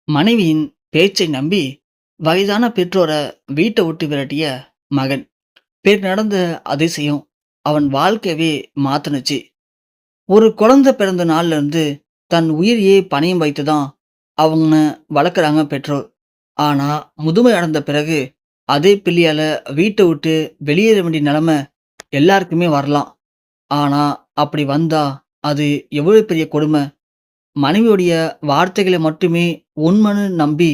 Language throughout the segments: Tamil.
மனைவியின் பேச்சை நம்பி வயதான பெற்றோரை வீட்டை விட்டு விரட்டிய மகன். பேர் நடந்த அதிசயம் அவன் வாழ்க்கையவே மாத்துனுச்சு. ஒரு குழந்தை பிறந்த நாள்ல இருந்து தன் உயிரையே பணயம் வைத்து தான் அவங்க வளர்க்குறாங்க பெற்றோர். ஆனா முதுமை அடைந்த பிறகு அதே பிள்ளையால வீட்டை விட்டு வெளியேற வேண்டிய நிலைமை எல்லாருக்குமே வரலாம். ஆனா அப்படி வந்தா அது எவ்வளவு பெரிய கொடுமை. மனைவியுடைய வார்த்தைகளை மட்டுமே உண்மைன்னு நம்பி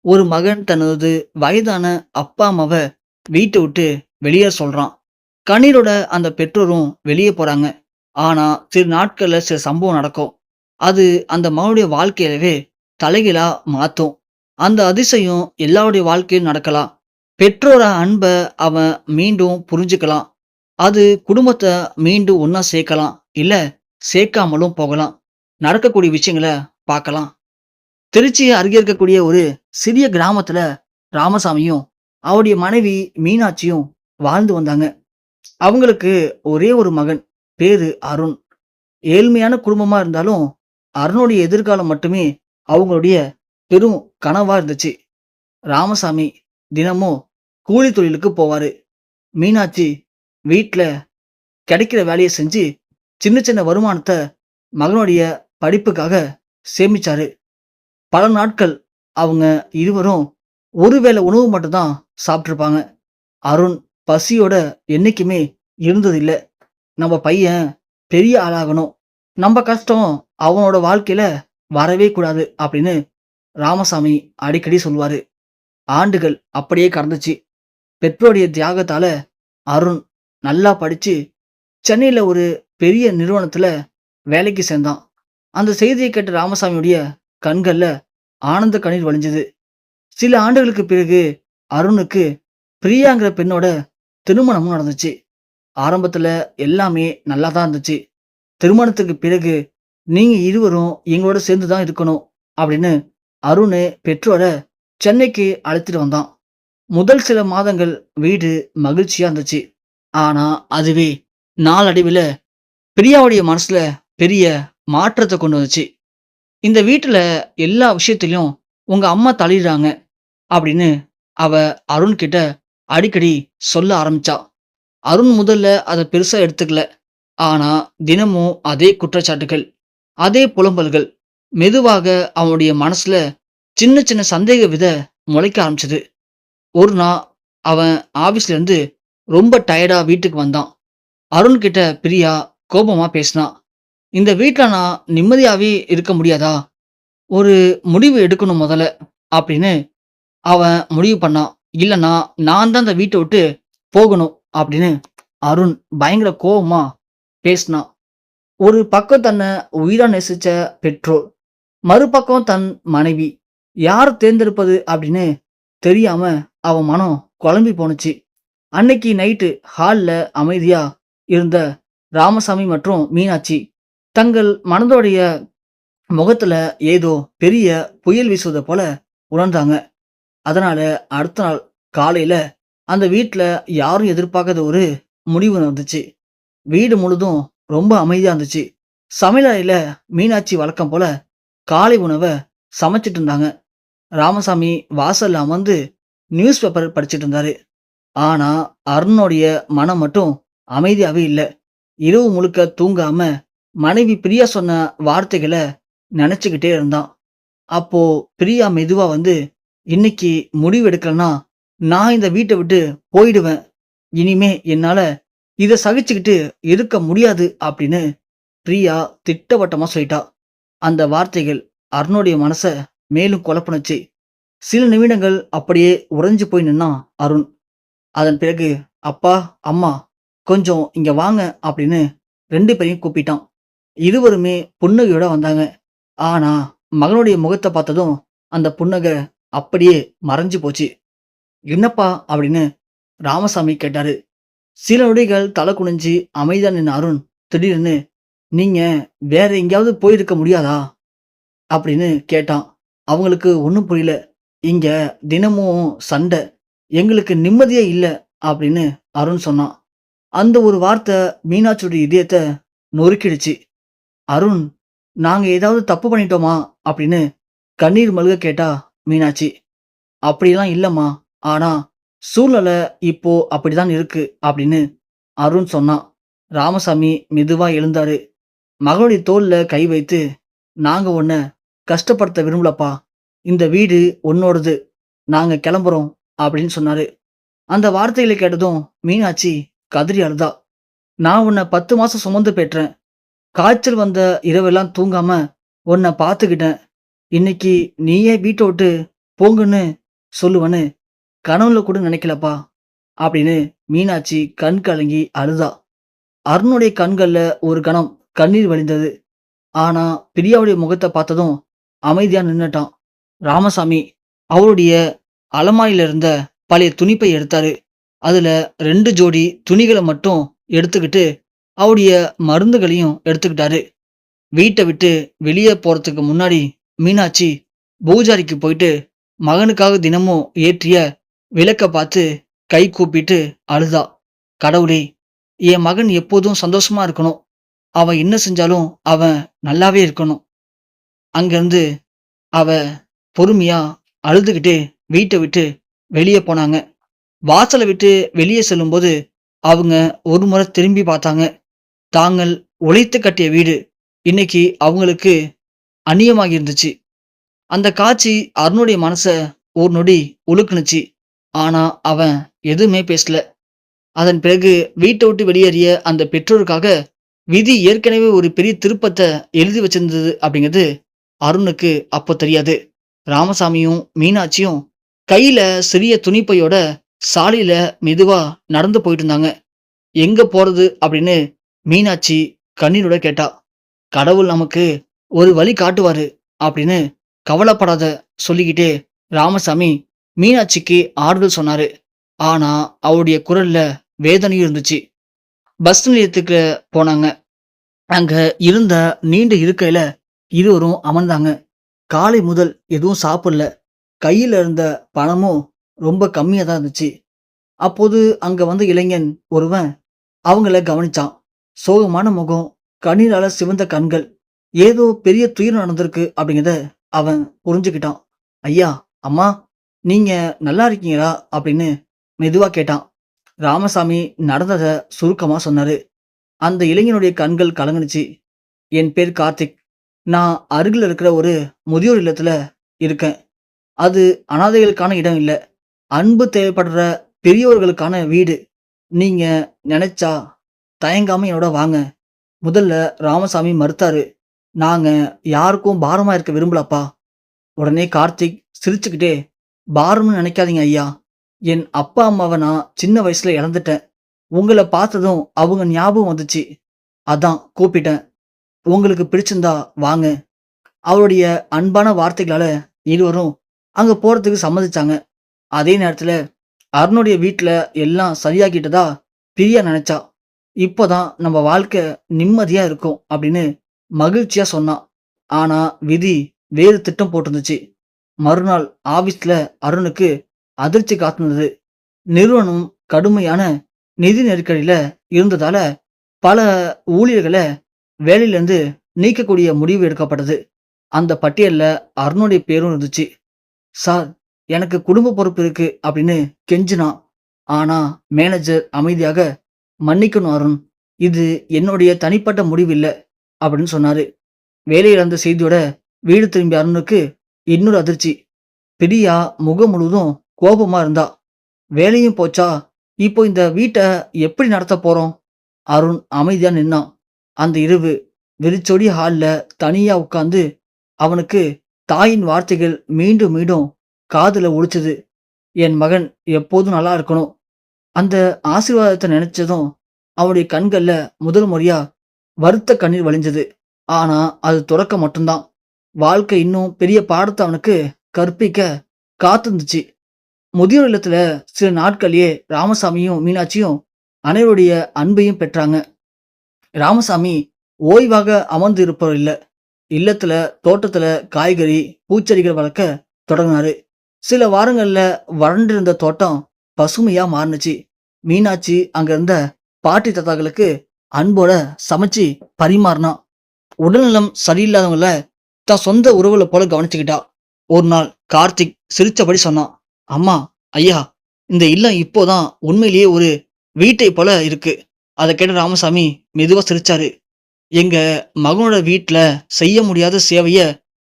ஒரு மகன் தனது வயதான அப்பா அம்மாவ வீட்டை விட்டு வெளியே சொல்றான். கண்ணீரோட அந்த பெற்றோரும் வெளியே போறாங்க. ஆனா சில நாட்கள்ல சில சம்பவம் நடக்கும். அது அந்த மகனுடைய வாழ்க்கையவே தலைகீழா மாத்தும். அந்த அதிசயம் எல்லாருடைய வாழ்க்கையும் நடக்கலாம். பெற்றோர அன்ப அவன் மீண்டும் புரிஞ்சுக்கலாம். அது குடும்பத்தை மீண்டும் ஒண்ணா சேர்க்கலாம். இல்ல சேர்க்காமலும் போகலாம். நடக்கக்கூடிய விஷயங்கள பார்க்கலாம். திருச்சி அருகே இருக்கக்கூடிய ஒரு சிறிய கிராமத்துல ராமசாமியும் அவருடைய மனைவி மீனாட்சியும் வாழ்ந்து வந்தாங்க. அவங்களுக்கு ஒரே ஒரு மகன். பேரு அருண். ஏழ்மையான குடும்பமா இருந்தாலும் அருணுடைய எதிர்காலம் மட்டுமே அவங்களுடைய பெரும் கனவா இருந்துச்சு. ராமசாமி தினமும் கூலி தொழிலுக்கு போவாரு. மீனாட்சி வீட்ல கிடைக்கிற வேலையை செஞ்சு சின்ன சின்ன வருமானத்தை மகனுடைய படிப்புக்காக சேமிச்சாரு. பல நாட்கள் அவங்க இருவரும் ஒருவேளை உணவு மட்டும்தான் சாப்பிட்ருப்பாங்க. அருண் பசியோட என்னைக்குமே இருந்ததில்ல. நம்ம பையன் பெரிய ஆளாகணும், நம்ம கஷ்டம் அவனோட வாழ்க்கையில வரவே கூடாது அப்படின்னு ராமசாமி அடிக்கடி சொல்லுவாரு. ஆண்டுகள் அப்படியே கடந்துச்சு. பெற்றோருடைய தியாகத்தால அருண் நல்லா படிச்சு சென்னையில ஒரு பெரிய நிறுவனத்துல வேலைக்கு சேர்ந்தான். அந்த செய்தியை கேட்ட ராமசாமியுடைய கண்கள்ல ஆனந்த கண்ணீர் வழிஞ்சது. சில ஆண்டுகளுக்கு பிறகு அருணுக்கு பிரியாங்கிற பெண்ணோட திருமணமும் நடந்துச்சு. ஆரம்பத்துல எல்லாமே நல்லா தான் இருந்துச்சு. திருமணத்துக்கு பிறகு நீங்க இருவரும் எங்களோட சேர்ந்து தான் இருக்கணும் அப்படின்னு அருண் பெற்றோரை சென்னைக்கு அழைத்துட்டு வந்தான். முதல் சில மாதங்கள் வீடு மகிழ்ச்சியா இருந்துச்சு. ஆனா அதுவே நாளடைவில் பிரியாவுடைய மனசுல பெரிய மாற்றத்தை கொண்டு வந்துச்சு. இந்த வீட்டுல எல்லா விஷயத்திலும் உங்க அம்மா தலையிடுறாங்க அப்படின்னு அவ அருண் கிட்ட அடிக்கடி சொல்ல ஆரம்பிச்சா. அருண் முதல்ல அதை பெருசா எடுத்துக்கல. ஆனா தினமும் அதே குற்றச்சாட்டுகள், அதே புலம்பல்கள் மெதுவாக அவனுடைய மனசுல சின்ன சின்ன சந்தேக வித முளைக்க ஆரம்பிச்சது. ஒரு நாள் அவன் ஆபீஸ்ல இருந்து ரொம்ப டயர்டா வீட்டுக்கு வந்தான். அருண் கிட்ட பிரியா கோபமா பேசினான். இந்த வீட்ல நான் நிம்மதியாவே இருக்க முடியாதா? ஒரு முடிவு எடுக்கணும் முதல்ல அப்படின்னு அவன் முடிவு பண்ணான். இல்லன்னா நான் தான் இந்த வீட்டை விட்டு போகணும் அப்படின்னு அருண் பயங்கர கோபமா பேசினான். ஒரு பக்கம் தன்னை உயிரா நேசிச்ச பெற்றோர், மறுபக்கம் தன் மனைவி. யார் தேர்ந்தெடுப்பது அப்படின்னு தெரியாம அவன் மனம் குழம்பி போனுச்சு. அன்னைக்கு நைட்டு ஹால்ல அமைதியா இருந்த ராமசாமி மற்றும் மீனாட்சி தங்கள் மனதோடைய முகத்துல ஏதோ பெரிய புயல் வீசுவதை போல உணர்ந்தாங்க. அதனால அடுத்த நாள் காலையில அந்த வீட்ல யாரும் எதிர்பார்க்காத ஒரு முடிவு வந்துச்சு. வீடு முழுதும் ரொம்ப அமைதியா இருந்துச்சு. சமையலறையில மீனாட்சி வழக்கம் போல காலை உணவை சமைச்சிட்டு இருந்தாங்க. ராமசாமி வாசல்ல அமர்ந்து நியூஸ் பேப்பர் படிச்சிட்டு இருந்தாரு. ஆனா அருணுடைய மனம் மட்டும் அமைதியாவே இல்ல. இரவு முழுக்க தூங்காம மனைவி பிரியா சொன்ன வார்த்தைகளை நினைச்சுக்கிட்டே இருந்தான். அப்போ பிரியா மெதுவா வந்து, இன்னைக்கு முடிவு எடுக்கலன்னா நான் இந்த வீட்டை விட்டு போயிடுவேன். இனிமே என்னால இதை சகிச்சுக்கிட்டு இருக்க முடியாது அப்படின்னு பிரியா திட்டவட்டமா சொல்லிட்டா. அந்த வார்த்தைகள் அருணுடைய மனச மேலும் குழப்புனுச்சு. சில நிமிடங்கள் அப்படியே உறைஞ்சு போய் நின்னான் அருண். அதன் பிறகு அப்பா, அம்மா கொஞ்சம் இங்க வாங்க அப்படின்னு 2 பேரையும் கூப்பிட்டான். இருவருமே புன்னகையோட வந்தாங்க. ஆனா மகனுடைய முகத்தை பார்த்ததும் அந்த புன்னகை அப்படியே மறைஞ்சு போச்சு. என்னப்பா அப்படின்னு ராமசாமி கேட்டாரு. சில நொடிகள் தலை குனிஞ்சு அமைதியா நின்ன அருண் திடீர்னு, நீங்க வேற எங்கேயாவது போயிருக்க முடியாதா அப்படின்னு கேட்டான். அவங்களுக்கு ஒன்றும் புரியல. இங்க தினமும் சண்டை, எங்களுக்கு நிம்மதியே இல்லை அப்படின்னு அருண் சொன்னான். அந்த ஒரு வார்த்தை மீனாட்சியுடைய இதயத்தை நொறுக்கிடுச்சு. அருண், நாங்க ஏதாவது தப்பு பண்ணிட்டோமா அப்படின்னு கண்ணீர் மல்க கேட்டா மீனாட்சி. அப்படிலாம் இல்லம்மா. ஆனா சூழ்நிலை இப்போ அப்படிதான் இருக்கு அப்படின்னு அருண் சொன்னான். ராமசாமி மெதுவா எழுந்தாரு. மகளுடைய தோள்ல கை வைத்து, நாங்க உன்ன கஷ்டப்படுத்த விரும்பலப்பா. இந்த வீடு உன்னோடது. நாங்க கிளம்புறோம் அப்படின்னு சொன்னாரு. அந்த வார்த்தைகளை கேட்டதும் மீனாட்சி கதறி அழுதா. நான் உன்னை 10 மாசம் சுமந்து பெற்றேன். காய்ச்சல் வந்த இரவெல்லாம் தூங்காம உன்னை பார்த்துக்கிட்டேன். இன்னைக்கு நீயே வீட்டை விட்டு போங்கன்னு சொல்லுவன்னு கனவுல கூட நினைக்கலப்பா அப்படின்னு மீனாட்சி கண் கலங்கி அழுதா. அருணுடைய கண்கள்ல ஒரு கணம் கண்ணீர் வழிந்தது. ஆனா பிரியாவுடைய முகத்தை பார்த்ததும் அமைதியா நின்னுட்டான். ராமசாமி அவருடைய அலமாரியில இருந்த பழைய துணிப்பை எடுத்தாரு. அதுல 2 ஜோடி துணிகளை மட்டும் எடுத்துக்கிட்டு அவருடைய மருந்துகளையும் எடுத்துக்கிட்டாரு. வீட்டை விட்டு வெளியே போறதுக்கு முன்னாடி மீனாட்சி பூஜாரிக்கு போயிட்டு மகனுக்காக தினமும் ஏற்றிய விளக்க பார்த்து கை கூப்பிட்டு அழுதா. கடவுளே, என் மகன் எப்போதும் சந்தோஷமா இருக்கணும். அவன் என்ன செஞ்சாலும் அவன் நல்லாவே இருக்கணும். அங்கிருந்து அவ பொறுமையா அழுதுகிட்டே வீட்டை விட்டு வெளியே போனாங்க. வாசலை விட்டு வெளியே செல்லும்போது அவங்க ஒரு முறை திரும்பி பார்த்தாங்க. தாங்கள் உழைத்து கட்டிய வீடு இன்னைக்கு அவங்களுக்கு அந்நியமாகி இருந்துச்சு. அந்த காட்சி அருணுடைய மனச ஒரு நொடி உலுக்குனுச்சு. ஆனா அவன் எதுவுமே பேசல. அதன் பிறகு வீட்டை விட்டு வெளியேறிய அந்த பெற்றோருக்காக விதி ஏற்கனவே ஒரு பெரிய திருப்பத்தை எழுதி வச்சிருந்தது அப்படிங்கிறது அருணுக்கு அப்போ தெரியாது. ராமசாமியும் மீனாட்சியும் கையில சிறிய துணிப்பையோட சாலையில மெதுவா நடந்து போயிட்டு இருந்தாங்க. எங்க போறது அப்படின்னு மீனாட்சி கண்ணீரோட கேட்டா. கடவுள் நமக்கு ஒரு வழி காட்டுவாரு அப்படின்னு கவலைப்படாத சொல்லிக்கிட்டே ராமசாமி மீனாட்சிக்கு ஆறுதல் சொன்னாரு. ஆனா அவருடைய குரல்ல வேதனையும் இருந்துச்சு. பஸ் நிலையத்துக்கு போனாங்க. அங்க இருந்த நீண்ட இருக்கையில இருவரும் அமர்ந்தாங்க. காலை முதல் எதுவும் சாப்பிடல. கையில இருந்த பணமும் ரொம்ப கம்மியா தான் இருந்துச்சு. அப்போது அங்க வந்த இளைஞன் ஒருவன் அவங்கள கவனிச்சான். சோகமான முகம், கண்ணீரால சிவந்த கண்கள். ஏதோ பெரிய துயரம் நடந்திருக்கு அப்படிங்கிறத அவன் புரிஞ்சுக்கிட்டான். ஐயா, அம்மா, நீங்க நல்லா இருக்கீங்களா அப்படின்னு மெதுவா கேட்டான். ராமசாமி நடந்ததை சுருக்கமா சொன்னாரு. அந்த இளைஞனுடைய கண்கள் கலங்குனுச்சு. என் பேர் கார்த்திக். நான் அருகில் இருக்கிற ஒரு முதியோர் இல்லத்துல இருக்கேன். அது அனாதைகளுக்கான இடம் இல்ல. அன்பு தேவைப்படுற பெரியவர்களுக்கான வீடு. நீங்க நினைச்சா தயங்காம என்னோட வாங்க. முதல்ல ராமசாமி மறுத்தாரு. நாங்க யாருக்கும் பாரமா இருக்க விரும்பலப்பா. உடனே கார்த்திக் சிரிச்சுக்கிட்டே, பாரம்னு நினைக்காதீங்க ஐயா. என் அப்பா அம்மாவை நான் சின்ன வயசுல இழந்துட்டேன். உங்களை பார்த்ததும் அவங்க ஞாபகம் வந்துச்சு. அதான் கூப்பிட்டேன். உங்களுக்கு பிடிச்சிருந்தா வாங்க. அவருடைய அன்பான வார்த்தைகளால இருவரும் அங்க போறதுக்கு சம்மதிச்சாங்க. அதே நேரத்துல அருணுடைய வீட்டுல எல்லாம் சரியாகிட்டதா பிரியா நினைச்சா. இப்போதான் நம்ம வாழ்க்கை நிம்மதியா இருக்கும் அப்படின்னு மகிழ்ச்சியா சொன்னான். ஆனா விதி வேறு திட்டம் போட்டிருந்துச்சு. மறுநாள் ஆபீஸ்ல அருணுக்கு அதிர்ச்சி காத்திருந்தது. நிறுவனம் கடுமையான நிதி நெருக்கடியில இருந்ததால பல ஊழியர்களை வேலையிலிருந்து நீக்கக்கூடிய முடிவு எடுக்கப்பட்டது. அந்த பட்டியல்ல அருணுடைய பேரும் இருந்துச்சு. சார், எனக்கு குடும்ப பொறுப்பு இருக்கு அப்படின்னு கெஞ்சினான். ஆனா மேனேஜர் அமைதியாக, மன்னிக்கணும் அருண், இது என்னுடைய தனிப்பட்ட முடிவு இல்லை அப்படின்னு சொன்னாரு. வேலை இழந்த செய்தியோட வீடு திரும்பிய அருணுக்கு இன்னொரு அதிர்ச்சி. பிரியா முகம் முழுவதும் கோபமா இருந்தா. வேலையும் போச்சா, இப்போ இந்த வீட்டை எப்படி நடத்த போறோம்? அருண் அமைதியா நின்னான். அந்த இரவு வெறிச்சொடி ஹால்ல தனியா உட்கார்ந்து அவனுக்கு தாயின் வார்த்தைகள் மீண்டும் மீண்டும் காதுல ஒலிச்சது. என் மகன் எப்போதும் நல்லா இருக்கணும். அந்த ஆசீர்வாதத்தை நினைச்சதும் அவனுடைய கண்கள்ல முதல் முறையா வருத்த கண்ணீர் வழிஞ்சது. ஆனா அது துறக்க மட்டும்தான். வாழ்க்கை இன்னும் பெரிய பாடத்தை அவனுக்கு கற்பிக்க காத்திருந்துச்சு. முதியோர் இல்லத்துல சில நாட்கள்லயே ராமசாமியும் மீனாட்சியும் அனைவருடைய அன்பையும் பெற்றாங்க. ராமசாமி ஓய்வாக அமர்ந்து இருப்பவர் இல்ல. இல்லத்துல தோட்டத்துல காய்கறி பூச்செடிகள் வளர்க்க தொடங்கினாரு. சில வாரங்கள்ல வறண்டிருந்த தோட்டம் பசுமையா மாறுனுச்சு. மீனாட்சி அங்க இருந்த பாட்டி தாத்தாக்களுக்கு அன்போட சமைச்சு பரிமாறினா. உடல்நலம் சரியில்லாதவங்கள தன் சொந்த உறவுல போல கவனிச்சுக்கிட்டா. ஒரு நாள் கார்த்திக் சிரிச்சபடி சொன்னான். அம்மா, ஐயா, இந்த இல்லம் இப்போதான் உண்மையிலேயே ஒரு வீட்டை போல இருக்கு. அதை கேட்ட ராமசாமி மெதுவா சிரிச்சாரு. எங்க மகனோட வீட்ல செய்ய முடியாத சேவைய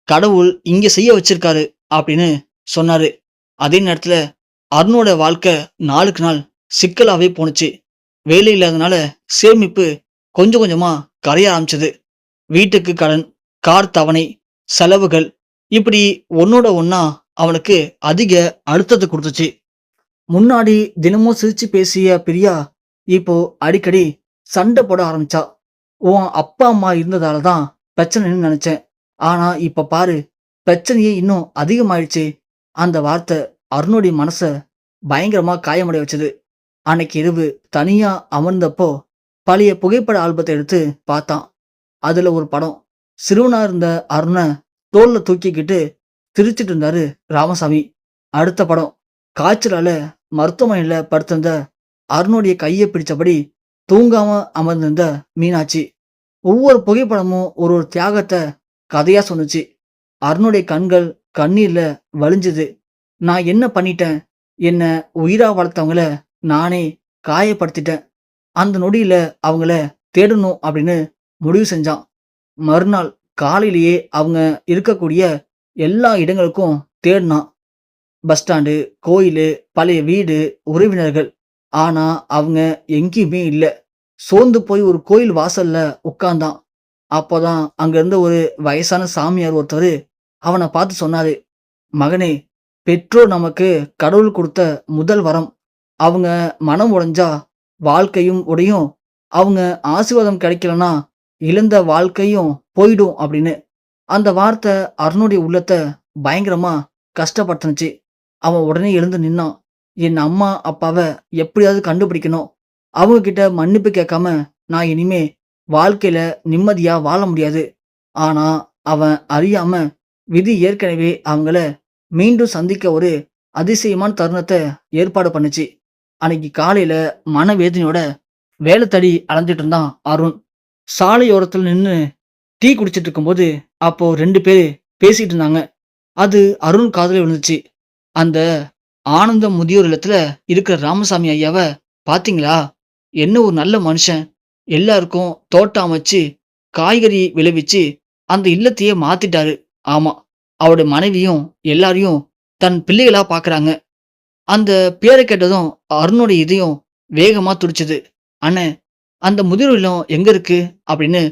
கடவுள் இங்க செய்ய வச்சிருக்காரு அப்படின்னு சொன்னாரு. அதே நேரத்துல அருணோட வாழ்க்கை நாளுக்கு நாள் சிக்கலாவே போணுச்சு. வேலை இல்லாதனால சேமிப்பு கொஞ்சம் கொஞ்சமா கரைய ஆரம்பிச்சது. வீட்டுக்கு கடன், கார் தவணை, செலவுகள் இப்படி ஒன்னோட ஒண்ணா அவனுக்கு அதிக அழுத்தத்தை கொடுத்துச்சு. முன்னாடி தினமும் சிரிச்சு பேசிய பிரியா இப்போ அடிக்கடி சண்டை போட ஆரம்பிச்சா. உன் அப்பா அம்மா இருந்ததால தான் பிரச்சனைன்னு நினைச்சேன். ஆனா இப்ப பாரு, பிரச்சனையே இன்னும் அதிகமாயிடுச்சு. அந்த வார்த்தை அருணுடைய மனச பயங்கரமா காயமடைய வச்சது. அன்னைக்கு இரவு தனியா அமர்ந்தப்போ பழைய புகைப்பட ஆல்பத்தை எடுத்து பார்த்தான். அதுல ஒரு படம். சிறுவனா இருந்த அருண தோல்ல தூக்கிக்கிட்டு சிரிச்சிட்டு இருந்தாரு ராமசாமி. அடுத்த படம். காய்ச்சலால மருத்துவமனையில படுத்திருந்த அருணுடைய கையை பிடிச்சபடி தூங்காம அமர்ந்திருந்த மீனாட்சி. ஒவ்வொரு புகைப்படமும் ஒரு ஒரு தியாகத்தை கதையா சொன்னுச்சு. அருணுடைய கண்கள் கண்ணீர்ல வழிஞ்சுது. நான் என்ன பண்ணிட்டேன்? என்ன உயிரா வளர்த்தவங்கள நானே காயப்படுத்திட்டேன். அந்த நொடியில அவங்கள தேடணும் அப்படின்னு முடிவு செஞ்சான். மறுநாள் காலையிலேயே அவங்க இருக்கக்கூடிய எல்லா இடங்களுக்கும் தேடினான். பஸ் ஸ்டாண்டு, கோயிலு, பழைய வீடு, உறவினர்கள். ஆனா அவங்க எங்கேயுமே இல்ல. சோர்ந்து போய் ஒரு கோயில் வாசல்ல உட்கார்ந்தான். அப்போதான் அங்க இருந்த ஒரு வயசான சாமியார் ஒருத்தர் அவனை பார்த்து சொன்னாரு. மகனே, பெற்றோர் நமக்கு கடவுள் கொடுத்த முதல் வரம். அவங்க மனம் உடைஞ்சா வாழ்க்கையும் உடையும். அவங்க ஆசீர்வாதம் கிடைக்கலன்னா இழந்த வாழ்க்கையும் போயிடும் அப்படின்னு. அந்த வார்த்தை அருணுடைய உள்ளத்தை பயங்கரமா கஷ்டப்படுத்துனுச்சு. அவன் உடனே எழுந்து நின்னான். என் அம்மா அப்பாவ எப்படியாவது கண்டுபிடிக்கணும். அவங்க கிட்ட மன்னிப்பு கேட்காம நான் இனிமே வாழ்க்கையில நிம்மதியா வாழ முடியாது. ஆனா அவன் அறியாம விதி ஏற்கனவே அவங்கள மீண்டும் சந்திக்க ஒரு அதிசயமான தருணத்தை ஏற்பாடு பண்ணுச்சு. அன்னைக்கு காலையில மனவேதனையோட வேலை தேடி அலைஞ்சிட்டு இருந்தான் அருண். சாலையோரத்துல நின்னு டீ குடிச்சிட்டு இருக்கும்போது அப்போ 2 பேரு பேசிட்டு இருந்தாங்க. அது அருண் காதுல விழுந்துச்சு. அந்த ஆனந்தம் முதியோர் இல்லத்துல இருக்கிற ராமசாமி ஐயாவ பாத்தீங்களா? என்ன ஒரு நல்ல மனுஷன். எல்லாருக்கும் தோட்டம் அமைச்சு காய்கறி விளைவிச்சு அந்த இல்லத்தையே மாத்திட்டாரு. ஆமா, அவருடைய மனைவியும் எல்லாரையும் தன் பிள்ளைகளா பாக்குறாங்க. அந்த பேரை கேட்டதும் அருணுடைய இதயம் வேகமா துடிச்சது. அண்ணே, அந்த முதியோர் இல்லம் எங்க இருக்கு அப்படின்னு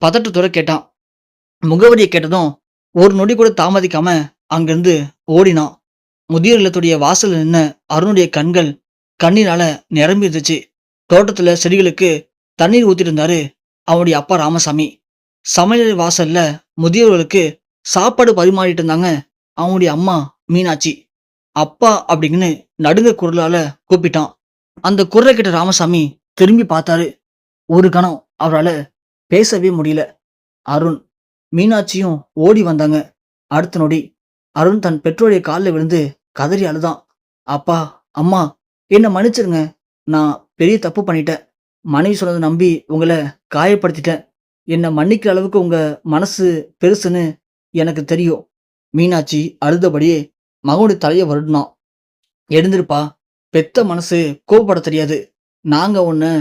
பதட்டத்தோட கேட்டான். முகவரியை கேட்டதும் ஒரு நொடி கூட தாமதிக்காம அங்கிருந்து ஓடினான். முதியோர் இல்லத்துடைய வாசல்ல நின்ன அருணுடைய கண்கள் கண்ணீரால நிரம்பி இருந்துச்சு. தோட்டத்துல செடிகளுக்கு தண்ணீர் ஊத்திட்டு இருந்தாரு அவனுடைய அப்பா ராமசாமி. சமையல் வாசல்ல முதியோர்களுக்கு சாப்பாடு பரிமாறிட்டு இருந்தாங்க அவனுடைய அம்மா மீனாட்சி. அப்பா அப்படின்னு நடுங்க குரலால கூப்பிட்டான். அந்த குரலை கேட்ட ராமசாமி திரும்பி பார்த்தாரு. ஒரு கணம் அவரால பேசவே முடியல. அருண், மீனாட்சியும் ஓடி வந்தாங்க. அடுத்த நொடி அருண் தன் பெற்றோருடைய காலில் விழுந்து கதறி அழுதான். அப்பா, அம்மா, என்ன மன்னிச்சிருங்க. நான் பெரிய தப்பு பண்ணிட்டேன். மனைவி சொன்னதை நம்பி உங்களை காயப்படுத்திட்டேன். என்னை மன்னிக்கிற அளவுக்கு உங்க மனசு பெருசுன்னு எனக்கு தெரியும். மீனாட்சி அழுதபடியே மகனுடைய தலையை வருடினான். எழுந்திருப்பா, பெத்த மனசு கோபப்பட தெரியாது. நாங்க உன்னை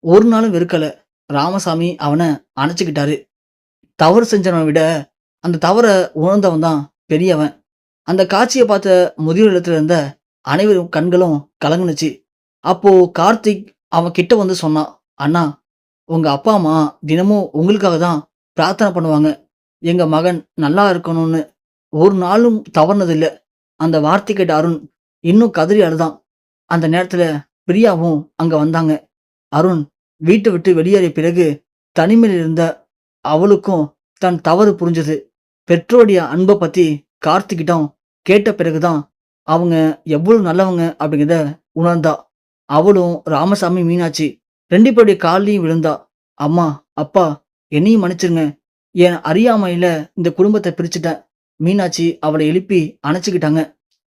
ஒரு நாளும் வெறுக்கல. ராமசாமி அவனை அணைச்சுக்கிட்டாரு. தவறு செஞ்சவனை விட அந்த தவற உணர்ந்தவன் தான் பெரியவன். அந்த காட்சியை பார்த்த முதியோர் இல்லத்துல இருந்த அனைவரும் கண்களும் கலங்குனுச்சு. அப்போ கார்த்திக் அவன் கிட்ட வந்து சொன்னான். அண்ணா, உங்க அப்பா அம்மா தினமும் உங்களுக்காக தான் பிரார்த்தனை பண்ணுவாங்க. எங்க மகன் நல்லா இருக்கணும்னு ஒரு நாளும் தவறுனதில்ல. அந்த வார்த்தை கேட்ட அருண் இன்னும் கதறி அழுதான். அந்த நேரத்துல பிரியாவும் அங்க வந்தாங்க. அருண் வீட்டை விட்டு வெளியேறிய பிறகு தனிமையில் இருந்த அவளுக்கும் தன் தவறு புரிஞ்சது. பெற்றோருடைய அன்பை பத்தி கார்த்திக்கிட்டம் கேட்ட பிறகுதான் அவங்க எவ்வளவு நல்லவங்க அப்படிங்கிறத உணர்ந்தா. அவளும் ராமசாமி, மீனாட்சி 2 பேருடைய காலையும் விழுந்தா. அம்மா, அப்பா, என்னையும் மன்னிச்சிருங்க. என் அறியாமையில இந்த குடும்பத்தை பிரிச்சுட்டேன். மீனாட்சி அவளை எழுப்பி அணைச்சுக்கிட்டாங்க.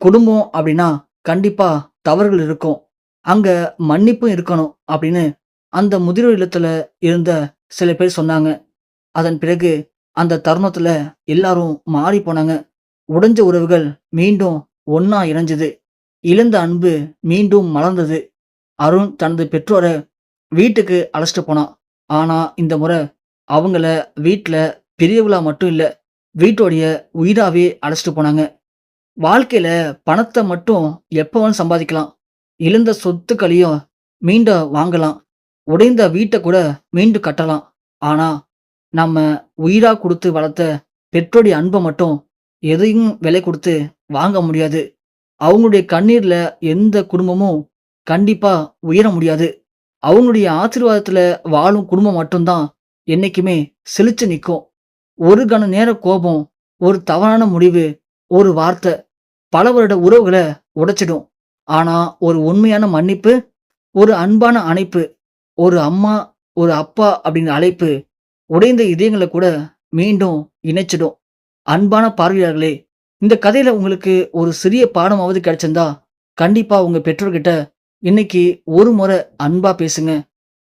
குடும்பம் அப்படின்னா கண்டிப்பா தவறுகள் இருக்கும். அங்க மன்னிப்பும் இருக்கணும் அப்படின்னு அந்த முதியோர் இல்லத்துல இருந்த சில பேர் சொன்னாங்க. அதன் பிறகு அந்த தருணத்துல எல்லாரும் மாறி போனாங்க. உடைஞ்ச உறவுகள் மீண்டும் ஒண்ணா இணைஞ்சது. இழந்த அன்பு மீண்டும் மலர்ந்தது. அருண் தனது பெற்றோர வீட்டுக்கு அழைச்சிட்டு போனான். ஆனா இந்த முறை அவங்கள வீட்ல பெரியவளா மட்டும் இல்ல, வீட்டோடைய உயிராவே அழைச்சிட்டு போனாங்க. வாழ்க்கையில பணத்த மட்டும் எப்ப வேணாலும் சம்பாதிக்கலாம். இழந்த சொத்துக்களையும் மீண்டும் வாங்கலாம். உடைந்த வீட்ட கூட மீண்டும் கட்டலாம். ஆனா, நம்ம உயிரா குடுத்து வளர்த்த பெற்றோருடைய அன்ப மட்டும் எதையும் விலை குடுத்து வாங்க முடியாது. அவங்களுடைய கண்ணீர்ல எந்த குடும்பமும் கண்டிப்பா உயர முடியாது. அவங்களுடைய ஆசீர்வாதத்துல வாழும் குடும்பம் மட்டும் தான் என்னைக்குமே செழிச்சு நிக்கும். ஒரு கண நேர கோபம், ஒரு தவறான முடிவு, ஒரு வார்த்தை பல வருட உறவுகள உடைச்சிடும். ஆனா, ஒரு உண்மையான மன்னிப்பு, ஒரு அன்பான அணைப்பு, ஒரு அம்மா, ஒரு அப்பா அப்படிங்கிற அழைப்பு உடைந்த இதயங்கள கூட மீண்டும் இணைச்சிடும். அன்பான பார்வையாளர்களே, இந்த கதையில உங்களுக்கு ஒரு சிறிய பாடமாவது கிடைச்சிருந்தா, கண்டிப்பா உங்க பெற்றோர்கிட்ட இன்னைக்கு ஒரு முறை அன்பா பேசுங்க.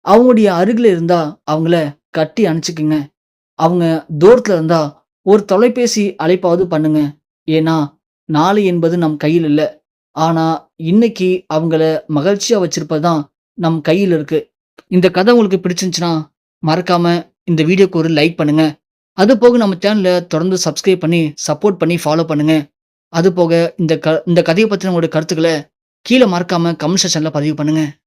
அவங்களுடைய அருகில இருந்தா அவங்கள கட்டி அணைச்சுக்குங்க. அவங்க தூரத்துல இருந்தா ஒரு தொலைபேசி அழைப்பாவது பண்ணுங்க. ஏன்னா, நாளை என்பது நம் கையில் இல்ல. ஆனா, இன்னைக்கு அவங்கள மகிழ்ச்சியா வச்சிருப்பது தான் நம் கையில் இருக்கு. இந்த கதை உங்களுக்கு பிடிச்சிருந்துச்சுன்னா, மறக்காம இந்த வீடியோக்கு ஒரு லைக் பண்ணுங்க. அதுபோக நம்ம சேனல தொடர்ந்து சப்ஸ்கிரைப் பண்ணி, சப்போர்ட் பண்ணி ஃபாலோ பண்ணுங்க. அதுபோக இந்த கதைய பத்தின உங்களுடைய கருத்துக்கள கீழ மறக்காம கமெண்ட் செக்ஷன்ல பதிவு பண்ணுங்க.